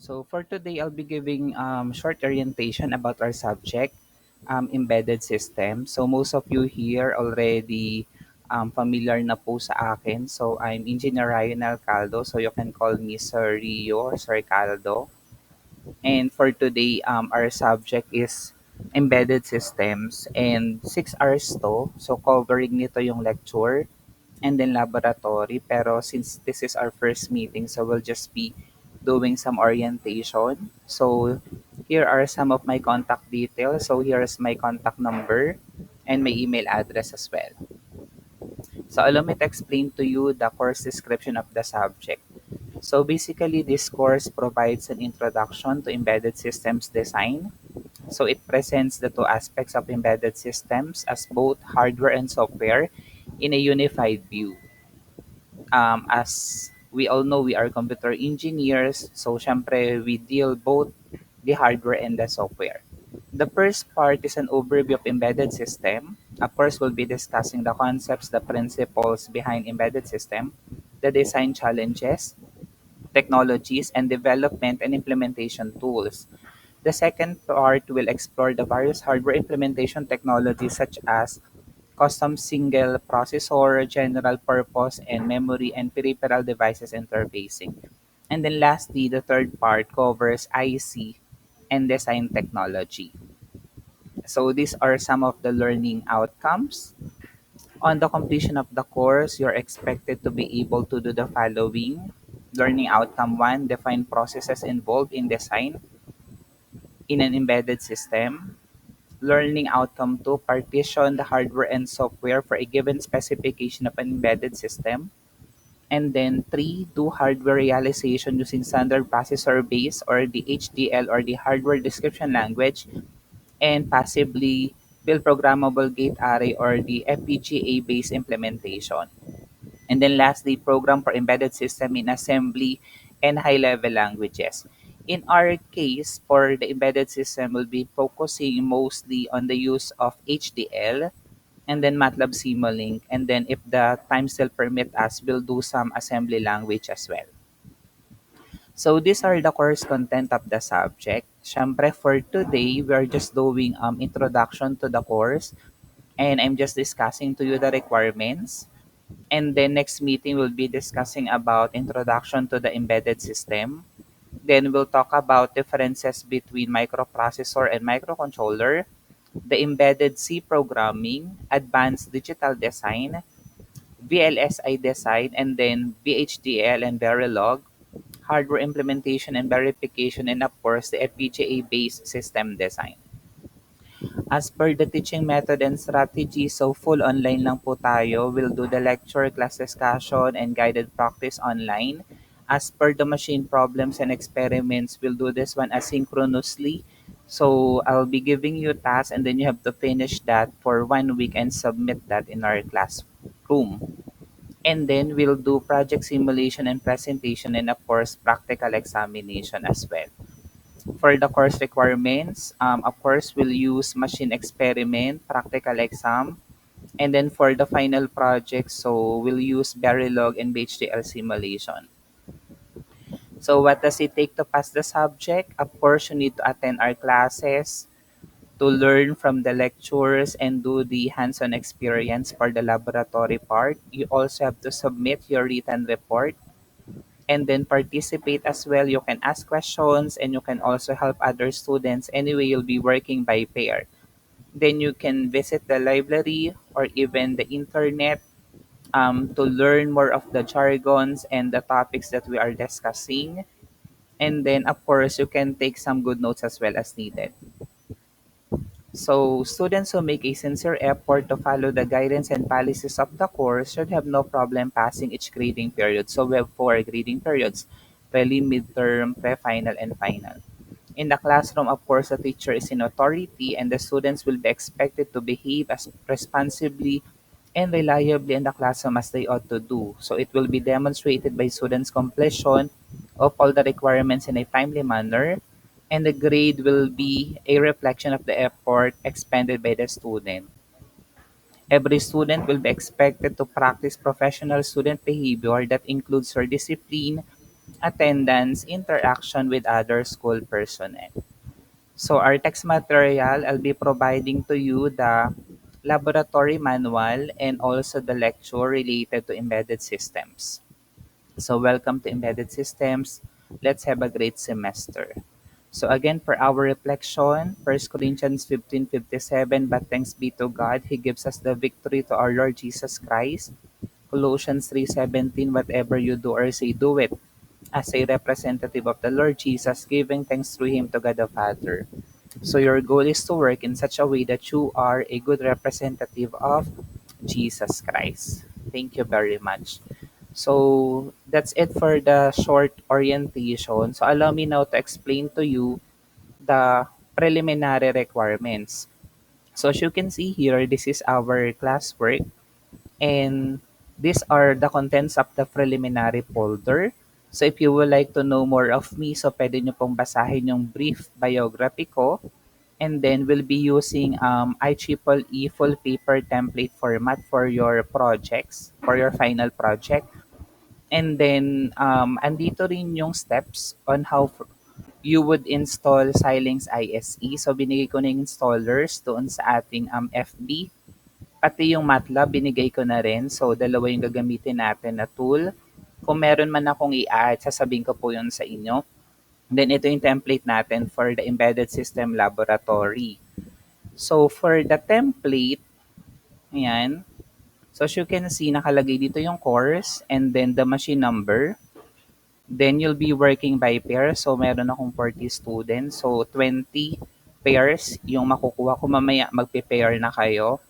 So for today, I'll be giving short orientation about our subject, embedded system. So most of you here already familiar na po sa akin. So I'm Engineer Ryan Alcaldo. So you can call me Sir Rio or Sir Caldo. And for today, our subject is embedded systems and 6 hours to. So covering nito yung lecture and then laboratory. Pero since this is our first meeting, so we'll just be doing some orientation. So here are some of my contact details. So here's my contact number and my email address as well. So allow me to explain to you the course description of the subject. So basically, this course provides an introduction to embedded systems design. So it presents the two aspects of embedded systems as both hardware and software in a unified view. As we all know, we are computer engineers, so syempre we deal both the hardware and the software. The first part is an overview of embedded system. Of course, we'll be discussing the concepts, the principles behind embedded system, the design challenges, technologies, and development and implementation tools. The second part will explore the various hardware implementation technologies such as custom single processor, general purpose, and memory and peripheral devices interfacing. And then lastly, the third part covers IC and design technology. So these are some of the learning outcomes. On the completion of the course, you're expected to be able to do the following. Learning outcome 1, define processes involved in design in an embedded system. Learning outcome 2, partition the hardware and software for a given specification of an embedded system. And then 3, do hardware realization using standard processor base or the HDL or the hardware description language, and possibly build programmable gate array or the FPGA based implementation. And then lastly, program for embedded system in assembly and high-level languages. In our case, for the embedded system, we'll be focusing mostly on the use of HDL and then MATLAB Simulink. And then if the time still permit us, we'll do some assembly language as well. So these are the course content of the subject. Syempre, for today, we're just doing introduction to the course and I'm just discussing to you the requirements. And then next meeting we'll be discussing about introduction to the embedded system. Then we'll talk about differences between microprocessor and microcontroller, the embedded C programming, advanced digital design, VLSI design, and then VHDL and Verilog, hardware implementation and verification, and of course the FPGA-based system design. As per the teaching method and strategy, so full online lang po tayo. We'll do the lecture, class discussion, and guided practice online. As per the machine problems and experiments, we'll do this one asynchronously. So I'll be giving you tasks and then you have to finish that for 1 week and submit that in our classroom. And then we'll do project simulation and presentation and of course practical examination as well. For the course requirements, of course, we'll use machine experiment, practical exam, and then for the final project, so we'll use Verilog and BHDL simulation. So what does it take to pass the subject? Of course, you need to attend our classes, to learn from the lectures and do the hands-on experience for the laboratory part. You also have to submit your written report and then participate as well. You can ask questions and you can also help other students. Anyway, you'll be working by pair. Then you can visit the library or even the internet to learn more of the jargons and the topics that we are discussing. And then, of course, you can take some good notes as well as needed. So, students who make a sincere effort to follow the guidance and policies of the course should have no problem passing each grading period. So, we have 4 grading periods: prelim, midterm, pre-final, and final. In the classroom, of course, the teacher is in authority and the students will be expected to behave as responsibly and reliably in the classroom as they ought to do. So, it will be demonstrated by students' completion of all the requirements in a timely manner, and the grade will be a reflection of the effort expended by the student. Every student will be expected to practice professional student behavior that includes your discipline, attendance, interaction with other school personnel. So our text material, I'll be providing to you the laboratory manual and also the lecture related to embedded systems. So welcome to Embedded Systems. Let's have a great semester. So again, for our reflection, 1 Corinthians 15:57, but thanks be to God, He gives us the victory to our Lord Jesus Christ. Colossians 3:17, whatever you do or say, do it as a representative of the Lord Jesus, giving thanks through Him to God the Father. So your goal is to work in such a way that you are a good representative of Jesus Christ. Thank you very much. So that's it for the short orientation. So allow me now to explain to you the preliminary requirements. So as you can see here, this is our classwork, and these are the contents of the preliminary folder. So if you would like to know more of me, so pwede nyo pong basahin yung brief biography ko. And then we'll be using IEEE full paper template format for your projects, for your final project. And then andito rin yung steps on how you would install Xilinx ISE. So binigay ko na yung installers doon sa ating FB. Pati yung MATLAB binigay ko na rin. So dalawa yung gagamitin natin na tool. Kung meron man akong i-add, sasabihin ko po yun sa inyo. Then ito yung template natin for the Embedded System Laboratory. So for the template, ayan. So as you can see, nakalagay dito yung course and then the machine number. Then you'll be working by pairs. So meron akong 40 students. So 20 pairs yung makukuha ko. Mamaya magpe-pair na kayo.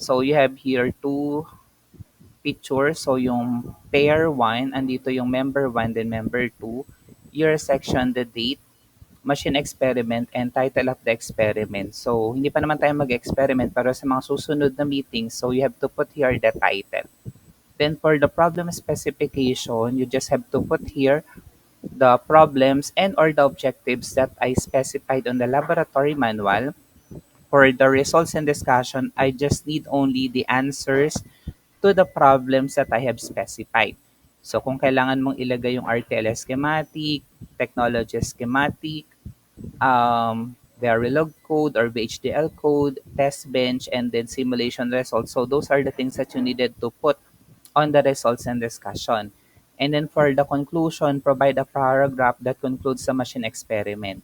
So you have here two pictures. So yung pair 1, andito yung member 1, then member 2. Your section, the date, machine experiment, and title of the experiment. So hindi pa naman tayo mag-experiment pero sa mga susunod na meetings, so you have to put here the title. Then for the problem specification, you just have to put here the problems and or the objectives that I specified on the laboratory manual. For the results and discussion, I just need only the answers to the problems that I have specified. So kung kailangan mong ilagay yung RTL schematic, technology schematic, Verilog code or VHDL code, test bench, and then simulation results. So those are the things that you needed to put on the results and discussion. And then for the conclusion, provide a paragraph that concludes the machine experiment.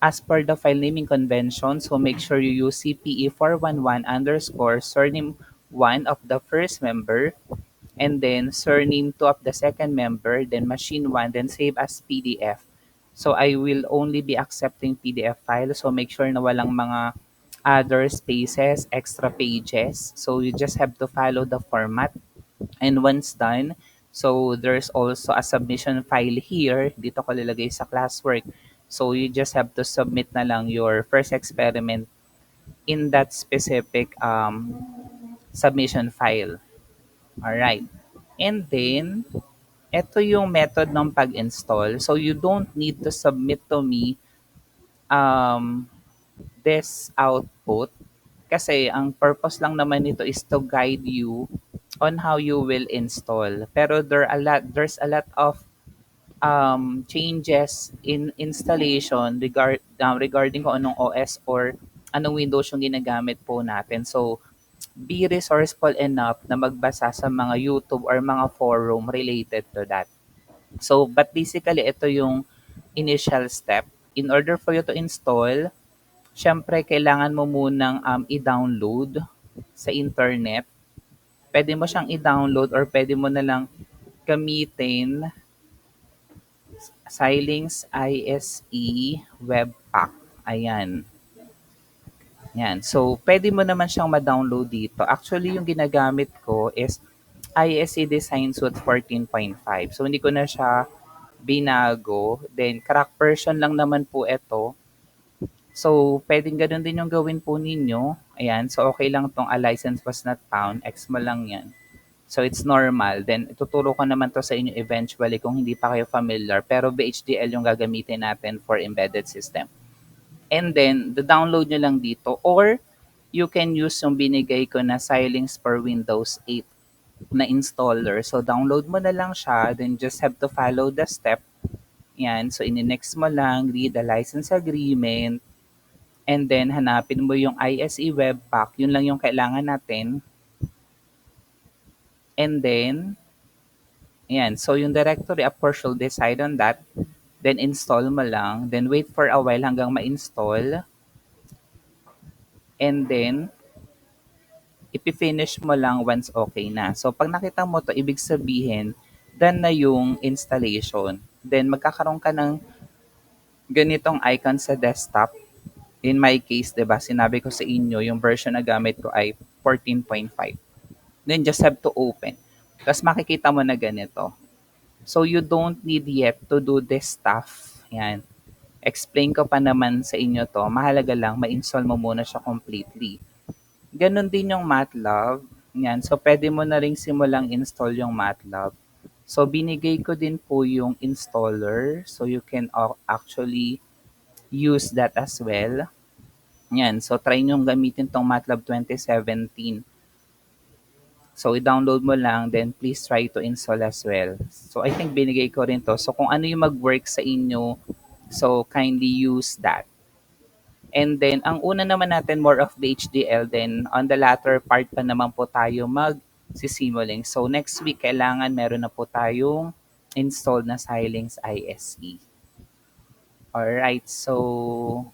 As per the file naming convention, so make sure you use CPE 411 underscore surname 1 of the first member, and then surname 2 of the second member, then machine 1, then save as PDF. So I will only be accepting PDF files, so make sure na walang mga other spaces, extra pages. So you just have to follow the format. And once done, so there's also a submission file here. Dito ko lalagay sa classwork. So you just have to submit na lang your first experiment in that specific submission file. Alright. And then, ito yung method ng pag-install. So you don't need to submit to me um, this output kasi ang purpose lang naman nito is to guide you on how you will install. Pero there's a lot of changes in installation regarding kung anong OS or anong Windows yung ginagamit po natin. So, be resourceful enough na magbasa sa mga YouTube or mga forum related to that. So, but basically, ito yung initial step. In order for you to install, syempre, kailangan mo munang i-download sa internet. Pwede mo siyang i-download or pwede mo na lang gamitin Xilinx ISE Webpack. Ayan. Yan. So, pwede mo naman siyang ma-download dito. Actually, yung ginagamit ko is ISE Design Suite 14.5. So, hindi ko na siya binago. Then, crack version lang naman po ito. So, pwedeng ganun din yung gawin po ninyo. Ayan. So, okay lang tong a license was not found. X mo lang yan. So, it's normal. Then, ituturo ko naman to sa inyo eventually kung hindi pa kayo familiar. Pero VHDL yung gagamitin natin for embedded system. And then, the-download nyo lang dito. Or, you can use yung binigay ko na Xilinx for Windows 8 na installer. So, download mo na lang siya. Then, just have to follow the step. Yan, so ini-next mo lang, read the license agreement, and then hanapin mo yung ISE Webpack, yun lang yung kailangan natin. And then, yan, so yung directory, of course, you'll decide on that. Then install mo lang, then wait for a while hanggang ma-install. And then, ipifinish mo lang once okay na. So pag nakita mo to, ibig sabihin, done na yung installation. Then magkakaroon ka ng ganitong icon sa desktop. In my case, 'di ba, sinabi ko sa inyo, yung version na gamit ko ay 14.5. Then just have to open. Tapos makikita mo na ganito. So you don't need yet to do this stuff. Yan. Explain ko pa naman sa inyo to. Mahalaga lang, ma-install mo muna siya completely. Ganon din yung MATLAB. Yan. So pwede mo na ring simulang install yung MATLAB. So binigay ko din po yung installer. So you can actually use that as well. Yan. So try nyo gamitin tong MATLAB 2017. So, i-download mo lang, then please try to install as well. So, I think binigay ko rin to. So, kung ano yung mag-work sa inyo, so kindly use that. And then, ang una naman natin, more of the HDL. Then, on the latter part pa naman po tayo mag-sisimuling. So, next week, kailangan meron na po tayong installed na Xilinx ISE. Alright, so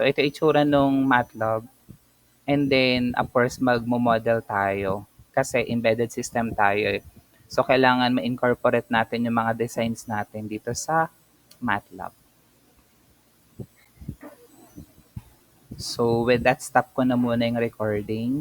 ito itsura nung MATLAB. And then, of course, magmo-model tayo kasi embedded system tayo eh. So, kailangan ma-incorporate natin yung mga designs natin dito sa MATLAB. So, with that, stop ko na muna yung recording.